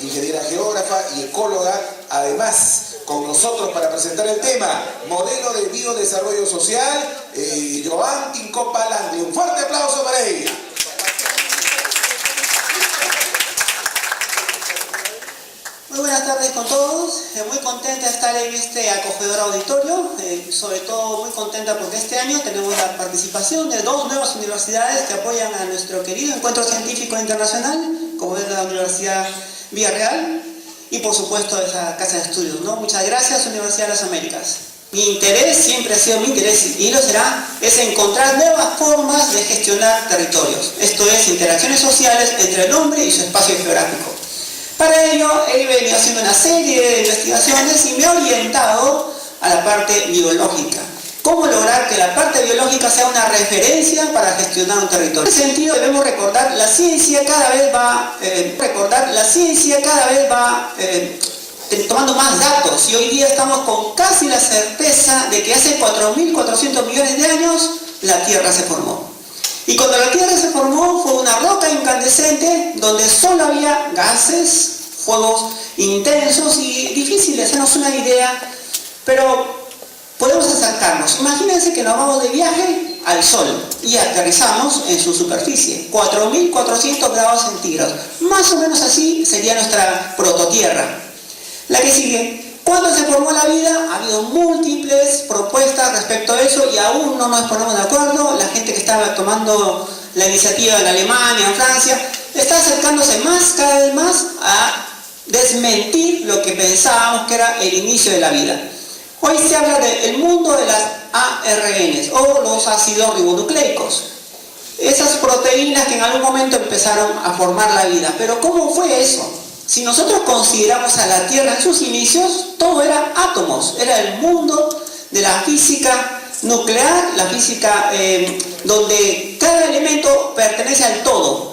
ingeniera geógrafa y ecóloga, además con nosotros para presentar el tema Modelo de Biodesarrollo Social, Joan Tincopa Landry. Un fuerte aplauso para ella. Muy buenas tardes con todos, muy contenta de estar en este acogedor auditorio, sobre todo muy contenta porque este año tenemos la participación de dos nuevas universidades que apoyan a nuestro querido encuentro científico internacional, como es la Universidad Villarreal y por supuesto esa casa de estudios, ¿no? Muchas gracias, Universidad de las Américas. Mi interés, siempre ha sido mi interés y lo será, es encontrar nuevas formas de gestionar territorios, esto es, interacciones sociales entre el hombre y su espacio geográfico. Para ello he venido haciendo una serie de investigaciones y me he orientado a la parte biológica. ¿Cómo lograr que la parte biológica sea una referencia para gestionar un territorio? En ese sentido debemos recordar, la ciencia cada vez va tomando más datos y hoy día estamos con casi la certeza de que hace 4.400 millones de años la Tierra se formó. Y cuando la Tierra se formó fue una roca incandescente donde solo había gases, fuegos intensos y difícil de hacernos una idea, pero podemos acercarnos. Imagínense que nos vamos de viaje al Sol y aterrizamos en su superficie, 4.400 grados centígrados. Más o menos así sería nuestra prototierra. La que sigue. ¿Cuándo se formó la vida? Ha habido múltiples propuestas respecto a eso y aún no nos ponemos de acuerdo. La gente que estaba tomando la iniciativa en Alemania, en Francia, está acercándose cada vez más a desmentir lo que pensábamos que era el inicio de la vida. Hoy se habla del mundo de las ARNs o los ácidos ribonucleicos. Esas proteínas que en algún momento empezaron a formar la vida. Pero ¿cómo fue eso? Si nosotros consideramos a la Tierra en sus inicios, todo era átomos, era el mundo de la física nuclear, la física donde cada elemento pertenece al todo.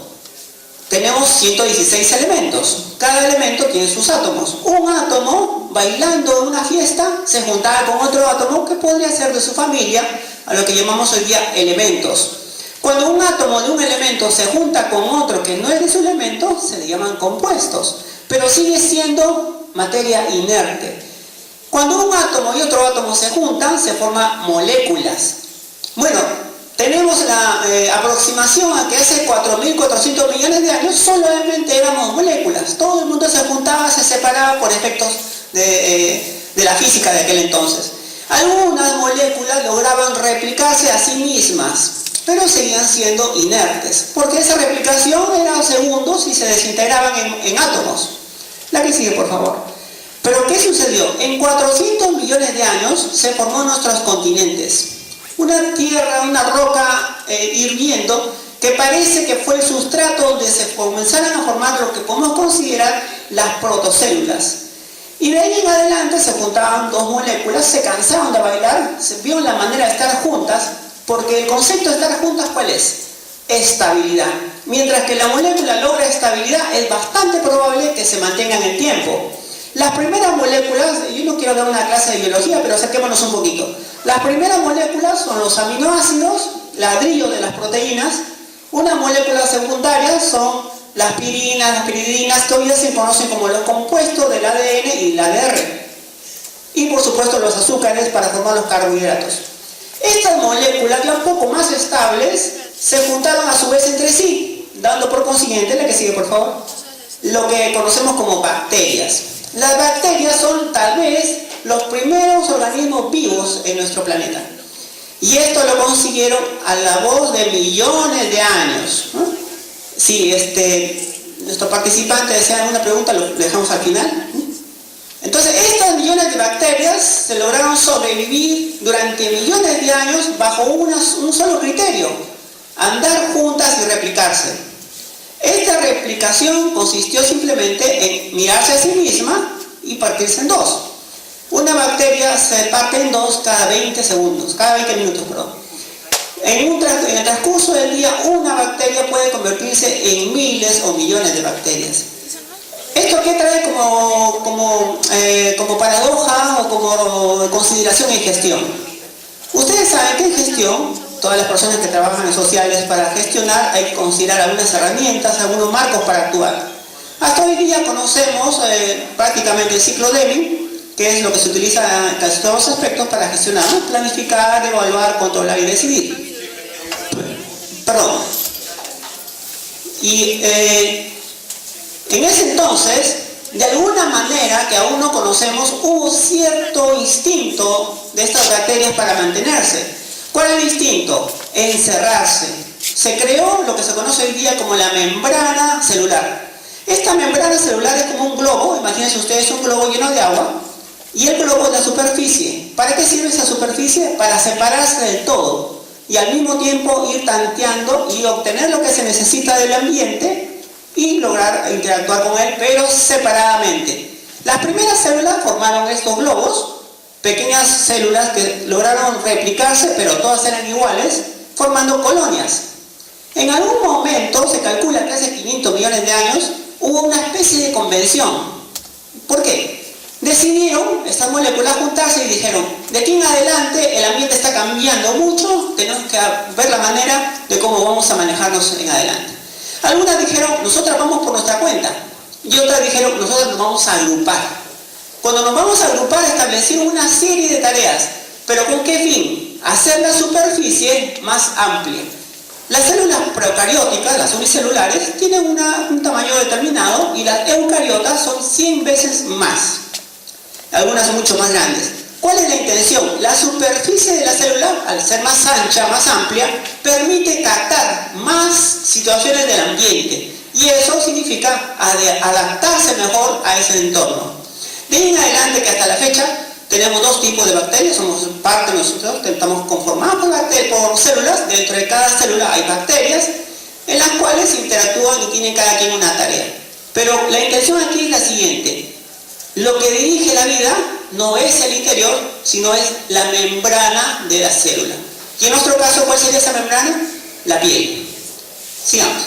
Tenemos 116 elementos, cada elemento tiene sus átomos. Un átomo, bailando en una fiesta, se juntaba con otro átomo que podría ser de su familia, a lo que llamamos hoy día elementos. Cuando un átomo de un elemento se junta con otro que no es de su elemento, se le llaman compuestos, pero sigue siendo materia inerte. Cuando un átomo y otro átomo se juntan, se forman moléculas. Bueno, tenemos la aproximación a que hace 4.400 millones de años solamente éramos moléculas. Todo el mundo se juntaba, se separaba por efectos de la física de aquel entonces. Algunas moléculas lograban replicarse a sí mismas, pero seguían siendo inertes, porque esa replicación era segundos y se desintegraban en átomos. La que sigue, por favor. Pero ¿qué sucedió? En 400 millones de años se formó nuestros continentes. Una tierra, una roca hirviendo, que parece que fue el sustrato donde se comenzaron a formar lo que podemos considerar las protocélulas. Y de ahí en adelante se juntaban dos moléculas, se cansaron de bailar, se vieron la manera de estar juntas, porque el concepto de estar juntas, ¿cuál es? Estabilidad. Mientras que la molécula logra estabilidad, es bastante probable que se mantenga en el tiempo. Las primeras moléculas, yo no quiero dar una clase de biología, pero acerquémonos un poquito. Las primeras moléculas son los aminoácidos, ladrillos de las proteínas. Una molécula secundaria son las pirinas, las piridinas, que hoy día se conocen como los compuestos del ADN y la ADR. Y por supuesto los azúcares para formar los carbohidratos. Estas moléculas, ya un poco más estables, se juntaron a su vez entre sí, dando por consiguiente, la que sigue por favor, lo que conocemos como bacterias. Las bacterias son tal vez los primeros organismos vivos en nuestro planeta. Y esto lo consiguieron a la voz de millones de años, ¿no? Si nuestro participante desea alguna pregunta, lo dejamos al final. Entonces, estas millones de bacterias se lograron sobrevivir durante millones de años bajo un solo criterio: andar juntas y replicarse. Esta replicación consistió simplemente en mirarse a sí misma y partirse en dos. Una bacteria se parte en dos cada 20 minutos, perdón. En el transcurso del día, una bacteria puede convertirse en miles o millones de bacterias. ¿Esto qué trae como paradoja o como consideración en gestión? Ustedes saben que en gestión, todas las personas que trabajan en sociales, para gestionar hay que considerar algunas herramientas, algunos marcos para actuar. Hasta hoy día conocemos prácticamente el ciclo Deming, que es lo que se utiliza en casi todos los aspectos para gestionar, ¿no? Planificar, evaluar, controlar y decidir. Perdón. Y en ese entonces, de alguna manera que aún no conocemos, hubo cierto instinto de estas bacterias para mantenerse. ¿Cuál es el instinto? Encerrarse. Se creó lo que se conoce hoy día como la membrana celular. Esta membrana celular es como un globo, imagínense ustedes un globo lleno de agua, y el globo es la superficie. ¿Para qué sirve esa superficie? Para separarse del todo y al mismo tiempo ir tanteando y obtener lo que se necesita del ambiente y lograr interactuar con él, pero separadamente. Las primeras células formaron estos globos, pequeñas células que lograron replicarse, pero todas eran iguales, formando colonias. En algún momento, se calcula que hace 500 millones de años, hubo una especie de convención. ¿Por qué? Decidieron estas moléculas juntarse y dijeron, de aquí en adelante el ambiente está cambiando mucho, tenemos que ver la manera de cómo vamos a manejarnos en adelante. Algunas dijeron, nosotras vamos por nuestra cuenta, y otras dijeron, nosotros nos vamos a agrupar. Cuando nos vamos a agrupar, establecieron una serie de tareas, pero ¿con qué fin? Hacer la superficie más amplia. Las células procarióticas, las unicelulares, tienen un tamaño determinado y las eucariotas son 100 veces más. Algunas son mucho más grandes. ¿Cuál es la intención? La superficie de la célula, al ser más ancha, más amplia, permite captar más situaciones del ambiente. Y eso significa adaptarse mejor a ese entorno. De ahí en adelante, que hasta la fecha, tenemos dos tipos de bacterias, somos parte de nosotros, estamos conformados por células, dentro de cada célula hay bacterias, en las cuales interactúan y tienen cada quien una tarea. Pero la intención aquí es la siguiente: lo que dirige la vida no es el interior, sino es la membrana de la célula. Y en nuestro caso, ¿cuál sería esa membrana? La piel. Sigamos.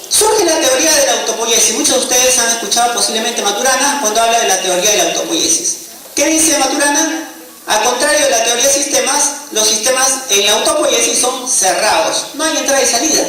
Surge la teoría de la autopoiesis. Muchos de ustedes han escuchado posiblemente Maturana cuando habla de la teoría de la autopoiesis. ¿Qué dice Maturana? Al contrario de la teoría de sistemas, los sistemas en la autopoiesis son cerrados. No hay entrada y salida.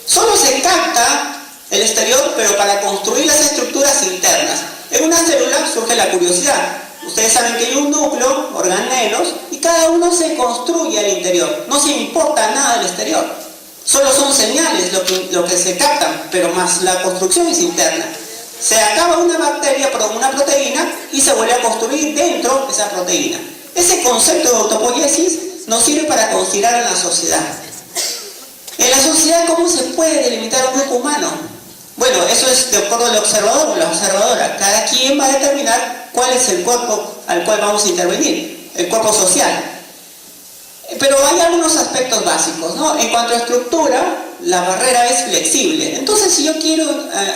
Solo se capta el exterior, pero para construir las estructuras internas. En una célula surge la curiosidad. Ustedes saben que hay un núcleo, organelos, y cada uno se construye al interior. No se importa nada del exterior. Solo son señales lo que se captan, pero más la construcción es interna. Se acaba una bacteria por una proteína y se vuelve a construir dentro de esa proteína. Ese concepto de autopoiesis nos sirve para considerar en la sociedad. En la sociedad, ¿cómo se puede delimitar un grupo humano? Bueno, eso es de acuerdo al observador o la observadora. Cada quien va a determinar cuál es el cuerpo al cual vamos a intervenir, el cuerpo social. Pero hay algunos aspectos básicos, ¿no? En cuanto a estructura, la barrera es flexible. Entonces, si yo quiero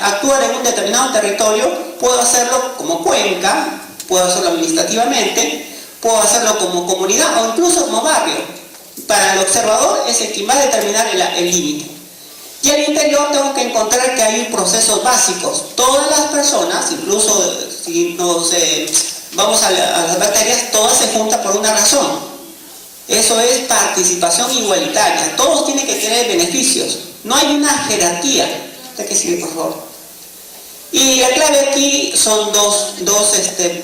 actuar en un determinado territorio, puedo hacerlo como cuenca, puedo hacerlo administrativamente, puedo hacerlo como comunidad o incluso como barrio. Para el observador es el que va a determinar el límite. Y al interior tengo que encontrar que hay procesos básicos. Todas las personas, incluso si vamos a las bacterias, todas se juntan por una razón. Eso es participación igualitaria. Todos tienen que tener beneficios. No hay una jerarquía. ¿Usted qué sigue, por favor? Y la clave aquí son dos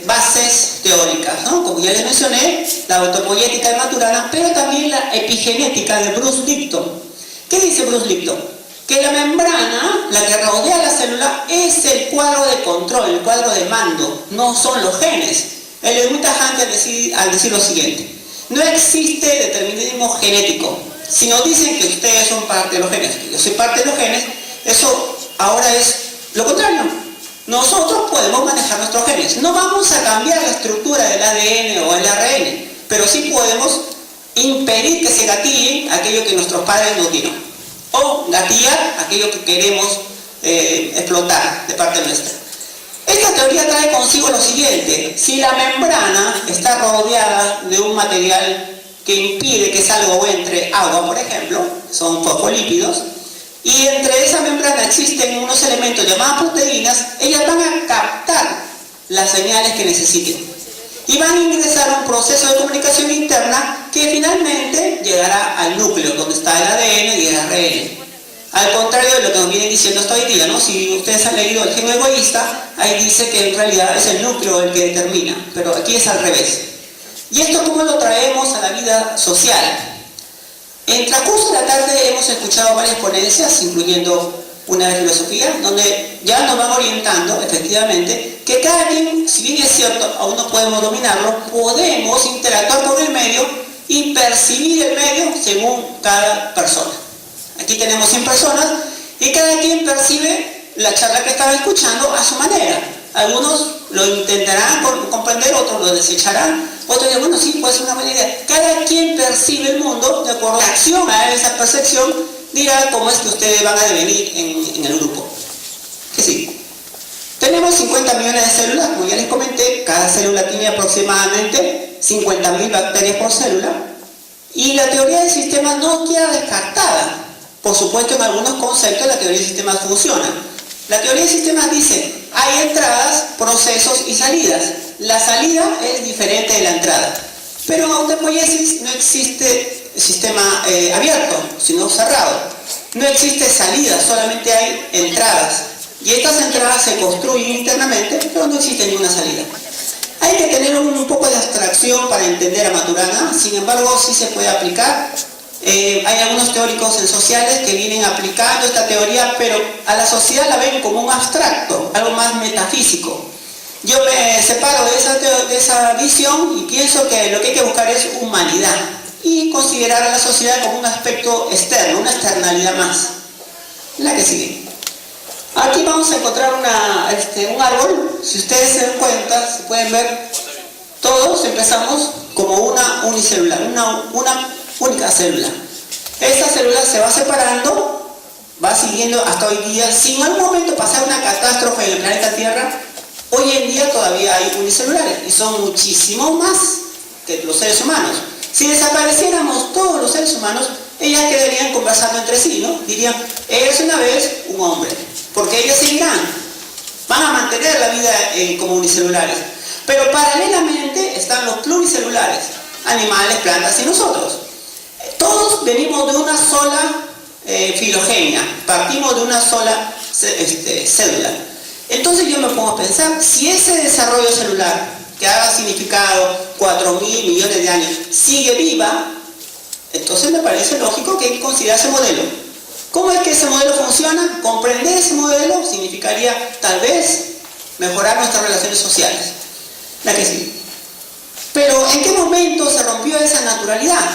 bases teóricas, ¿no? Como ya les mencioné, la autopoietica de Maturana, pero también la epigenética de Bruce Lipton. ¿Qué dice Bruce Lipton? Que la membrana, la que rodea la célula, es el cuadro de control, el cuadro de mando, no son los genes. Él es muy tajante al decir lo siguiente: no existe determinismo genético. Si nos dicen que ustedes son parte de los genes, que yo soy parte de los genes, eso ahora es lo contrario. Nosotros podemos manejar nuestros genes. No vamos a cambiar la estructura del ADN o el ARN, pero sí podemos impedir que se gatille aquello que nuestros padres nos dieron, o gatillar aquello que queremos explotar de parte nuestra. Esta teoría trae consigo lo siguiente: si la membrana está rodeada de un material que impide que salga o entre agua, por ejemplo, son fosfolípidos, y entre esa membrana existen unos elementos llamados proteínas, ellas van a captar las señales que necesiten y van a ingresar a un proceso de comunicación interna que finalmente llegará al núcleo donde está el ADN y el ARN. Al contrario de lo que nos vienen diciendo hasta hoy día, ¿no? Si ustedes han leído El genio egoísta, ahí dice que en realidad es el núcleo el que determina, pero aquí es al revés. ¿Y esto cómo lo traemos a la vida social? En el transcurso de la tarde hemos escuchado varias ponencias, incluyendo una de filosofía, donde ya nos van orientando, efectivamente, que cada quien, si bien es cierto, aún no podemos dominarlo, podemos interactuar con el medio y percibir el medio según cada persona. Aquí tenemos 100 personas y cada quien percibe la charla que estaba escuchando a su manera. Algunos lo intentarán comprender, otros lo desecharán, otros dirán, bueno, sí, puede ser una buena idea. Cada quien percibe el mundo de acuerdo a acción a esa percepción, dirá cómo es que ustedes van a devenir en el grupo. Que sí. Tenemos 50 millones de células, como ya les comenté, cada célula tiene aproximadamente 50.000 bacterias por célula, y la teoría del sistema no queda descartada. Por supuesto, en algunos conceptos la teoría del sistema funciona. La teoría del sistema dice, hay entradas, procesos y salidas. La salida es diferente de la entrada. Pero en autopoiesis no existe sistema abierto, sino cerrado. No existe salida, solamente hay entradas. Y estas entradas se construyen internamente, pero no existe ninguna salida. Hay que tener un poco de abstracción para entender a Maturana, sin embargo sí se puede aplicar. Hay algunos teóricos en sociales que vienen aplicando esta teoría, pero a la sociedad la ven como un abstracto, algo más metafísico. Yo me separo de esa visión y pienso que lo que hay que buscar es humanidad y considerar a la sociedad como un aspecto externo, una externalidad más. La que sigue. Aquí vamos a encontrar un árbol. Si ustedes se dan cuenta, se pueden ver, todos empezamos como una unicelular, una única célula. Esta célula se va separando, va siguiendo hasta hoy día, sin en algún momento pasar una catástrofe en el planeta Tierra. Hoy en día todavía hay unicelulares y son muchísimo más que los seres humanos. Si desapareciéramos todos los seres humanos, ellas quedarían conversando entre sí, ¿no? Dirían, eres una vez un hombre, porque ellas seguirán, van a mantener la vida como unicelulares. Pero paralelamente están los pluricelulares, animales, plantas y nosotros. Todos venimos de una sola filogenia, partimos de una sola célula. Entonces yo me pongo a pensar, si ese desarrollo celular, que ha significado 4.000 millones de años, sigue viva, entonces me parece lógico que hay que considerar ese modelo. ¿Cómo es que ese modelo funciona? Comprender ese modelo significaría, tal vez, mejorar nuestras relaciones sociales. La que sí. Pero, ¿en qué momento se rompió esa naturalidad?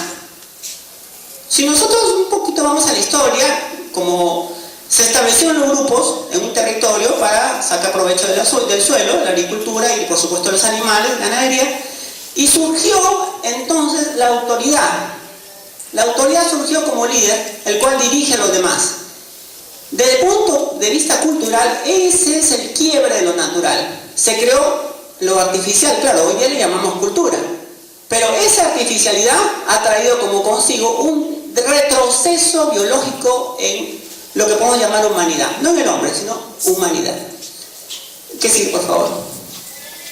Si nosotros un poquito vamos a la historia, como se establecieron los grupos en un territorio para sacar provecho del suelo, la agricultura y por supuesto los animales, ganadería, y surgió entonces la autoridad. La autoridad surgió como líder, el cual dirige a los demás. Desde el punto de vista cultural, ese es el quiebre de lo natural. Se creó lo artificial, claro, hoy día le llamamos cultura, pero esa artificialidad ha traído como consigo un retroceso biológico en lo que podemos llamar humanidad, no en el hombre, sino humanidad. ¿Qué sigue, por favor?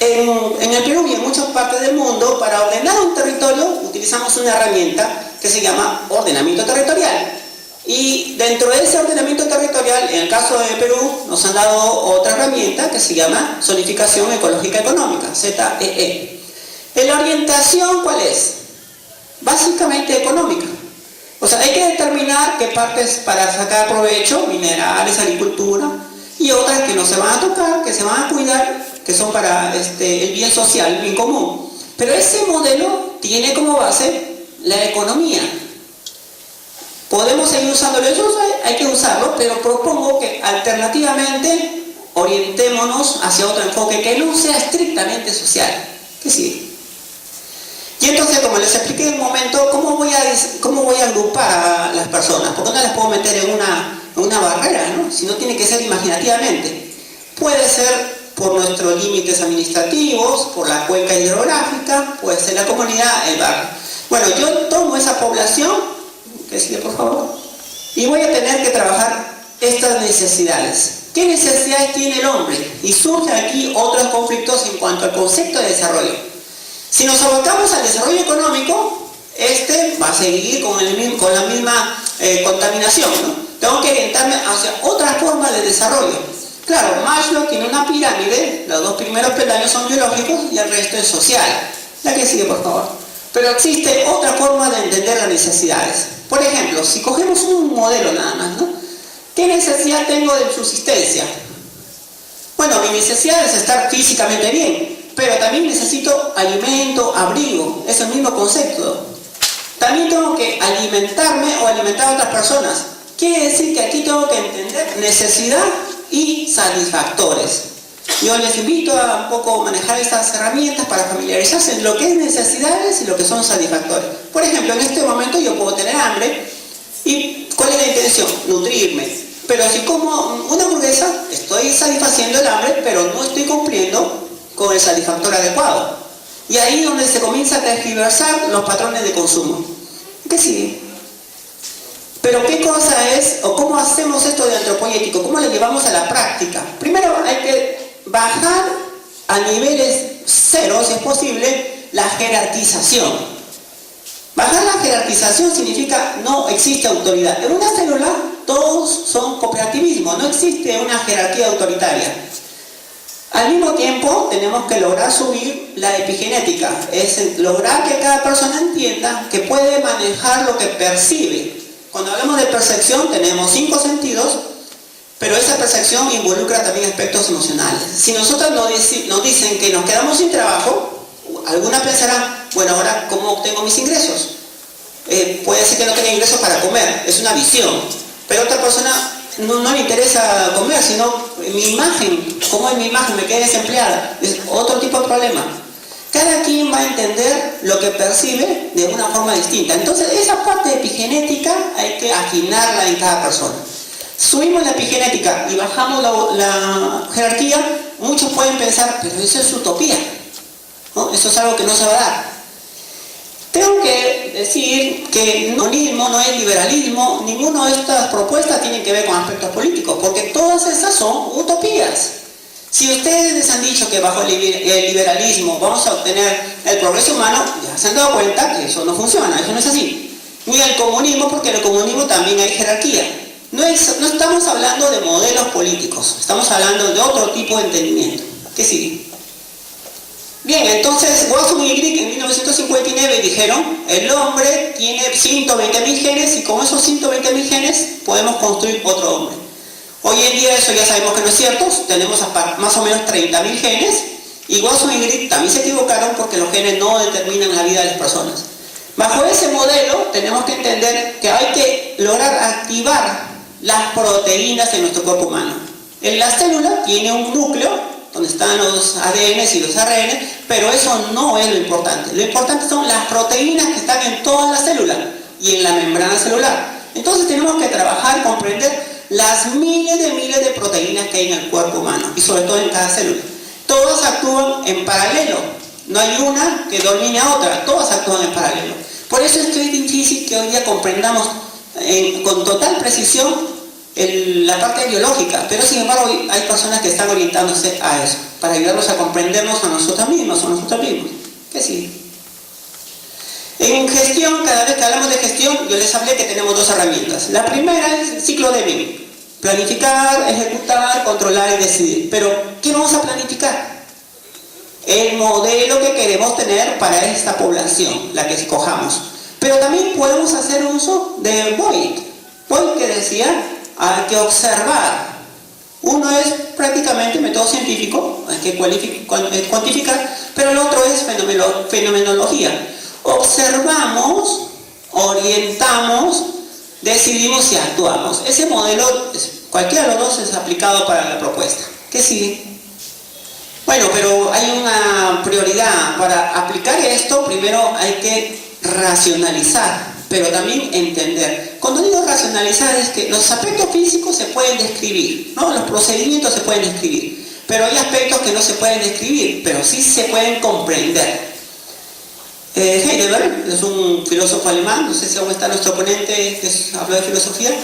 En el Perú y en muchas partes del mundo, para ordenar un territorio utilizamos una herramienta que se llama ordenamiento territorial. Y dentro de ese ordenamiento territorial, en el caso de Perú, nos han dado otra herramienta que se llama zonificación ecológica económica, ZEE. ¿La orientación cuál es? Básicamente económica. O sea, hay que determinar qué partes para sacar provecho, minerales, agricultura, y otras que no se van a tocar, que se van a cuidar, que son para el bien social, el bien común. Pero ese modelo tiene como base la economía. ¿Podemos seguir usándolo? Hay que usarlo, pero propongo que alternativamente orientémonos hacia otro enfoque que no sea estrictamente social. ¿Qué sigue? Y entonces, como les expliqué en un momento, ¿cómo voy a agrupar a las personas? Porque no las puedo meter en una barrera, ¿no? Si no, tiene que ser imaginativamente. Puede ser por nuestros límites administrativos, por la cuenca hidrográfica, puede ser la comunidad, el barrio. Bueno, yo tomo esa población, que sigue por favor, y voy a tener que trabajar estas necesidades. ¿Qué necesidades tiene el hombre? Y surgen aquí otros conflictos en cuanto al concepto de desarrollo. Si nos abocamos al desarrollo económico, va a seguir con la misma contaminación, ¿no? tengo que orientarme hacia otra forma de desarrollo. Claro, Maslow tiene una pirámide, los 2 primeros peldaños son biológicos y el resto es social. La que sigue, por favor. Pero existe otra forma de entender las necesidades. Por ejemplo, si cogemos un modelo nada más, ¿no? ¿Qué necesidad tengo de subsistencia? Bueno, mi necesidad es estar físicamente bien, pero también necesito alimento, abrigo, es el mismo concepto. También tengo que alimentarme o alimentar a otras personas. Quiere decir que aquí tengo que entender necesidad y satisfactores. Yo les invito a un poco manejar estas herramientas para familiarizarse en lo que es necesidades y lo que son satisfactores. Por ejemplo, en este momento yo puedo tener hambre y ¿cuál es la intención? Nutrirme. Pero si como una hamburguesa, estoy satisfaciendo el hambre, pero no estoy cumpliendo con el satisfactor adecuado. Y ahí es donde se comienza a tergiversar los patrones de consumo. ¿Qué sigue? Pero ¿qué cosa es o cómo hacemos esto de antropoético? ¿Cómo lo llevamos a la práctica? Primero hay que bajar a niveles cero, si es posible, la jerarquización. Bajar la jerarquización significa no existe autoridad. En una célula todos son cooperativismo, no existe una jerarquía autoritaria. Al mismo tiempo tenemos que lograr subir la epigenética, es lograr que cada persona entienda que puede manejar lo que percibe. Cuando hablamos de percepción tenemos 5 sentidos, pero esa percepción involucra también aspectos emocionales. Si nosotros nos dicen que nos quedamos sin trabajo, algunas pensarán, bueno, ahora ¿cómo obtengo mis ingresos? Puede ser que no tenga ingresos para comer, es una visión, pero a otra persona no le interesa comer, sino mi imagen, ¿cómo es mi imagen? Me quedé desempleada, es otro tipo de problema. Cada quien va a entender lo que percibe de una forma distinta. Entonces esa parte epigenética hay que afinarla en cada persona. Subimos la epigenética y bajamos la jerarquía, muchos pueden pensar, pero eso es utopía, ¿no? Eso es algo que no se va a dar. Tengo que decir que comunismo no es liberalismo, ninguna de estas propuestas tiene que ver con aspectos políticos, porque todas esas son utopías. Si ustedes les han dicho que bajo el liberalismo vamos a obtener el progreso humano, ya se han dado cuenta que eso no funciona, eso no es así. Ni el comunismo, porque en el comunismo también hay jerarquía. No estamos hablando de modelos políticos, estamos hablando de otro tipo de entendimiento. ¿Qué sigue? Bien, entonces Watson y Crick en 1959 dijeron, el hombre tiene 120.000 genes y con esos 120.000 genes podemos construir otro hombre. Hoy en día eso ya sabemos que no es cierto, tenemos más o menos 30.000 genes y Watson y Crick también se equivocaron porque los genes no determinan la vida de las personas. Bajo ese modelo tenemos que entender que hay que lograr activar las proteínas en nuestro cuerpo humano. En la célula tiene un núcleo donde están los ADNs y los ARN, pero eso no es lo importante. Lo importante son las proteínas que están en toda la célula y en la membrana celular. Entonces tenemos que trabajar, comprender las miles de proteínas que hay en el cuerpo humano y sobre todo en cada célula. Todas actúan en paralelo, no hay una que domine a otra, todas actúan en paralelo. Por eso es que es difícil que hoy día comprendamos con total precisión la parte biológica, pero sin embargo hay personas que están orientándose a eso, para ayudarnos a comprendernos a nosotros mismos. ¿Qué sigue? En gestión, cada vez que hablamos de gestión, yo les hablé que tenemos 2 herramientas. La primera es el ciclo de Deming: planificar, ejecutar, controlar y decidir. Pero, ¿qué vamos a planificar? El modelo que queremos tener para esta población, la que escojamos. Pero también podemos hacer uso de Boyd. Boyd que decía, hay que observar. Uno es prácticamente método científico, hay que cuantificar, pero el otro es fenomenología. Observamos, orientamos, decidimos y actuamos. Ese modelo, cualquiera de los 2 es aplicado para la propuesta. ¿Qué sigue? Bueno, pero hay una prioridad. Para aplicar esto, primero hay que racionalizar, pero también entender. Cuando digo racionalizar es que los aspectos físicos se pueden describir, ¿no? Los procedimientos se pueden describir, pero hay aspectos que no se pueden describir, pero sí se pueden comprender. Heidegger es un filósofo alemán, no sé si aún está nuestro ponente que habló de filosofía,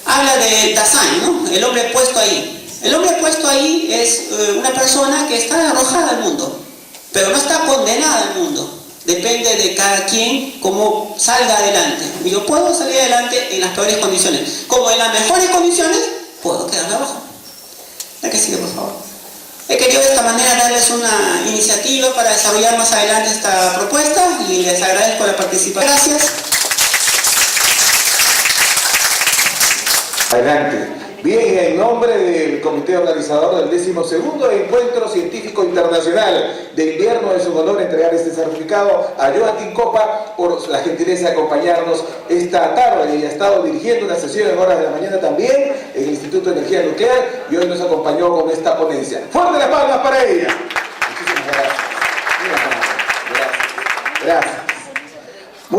habla de Dasein, ¿no? El hombre puesto ahí. El hombre puesto ahí es una persona que está arrojada al mundo, pero no está condenada al mundo. Depende de cada quien cómo salga adelante. Yo puedo salir adelante en las peores condiciones, como en las mejores condiciones puedo quedarme abajo. La que sigue, por favor. He querido de esta manera darles una iniciativa para desarrollar más adelante esta propuesta y les agradezco la participación. Gracias. Adelante. Bien, en nombre del comité organizador del 12º Encuentro Científico Internacional de Invierno, es un honor entregar este certificado a Joan Tincopa por la gentileza de acompañarnos esta tarde. Ella ha estado dirigiendo una sesión en horas de la mañana también en el Instituto de Energía Nuclear y hoy nos acompañó con esta ponencia. ¡Fuerte las palmas para ella! Muchísimas gracias. Gracias.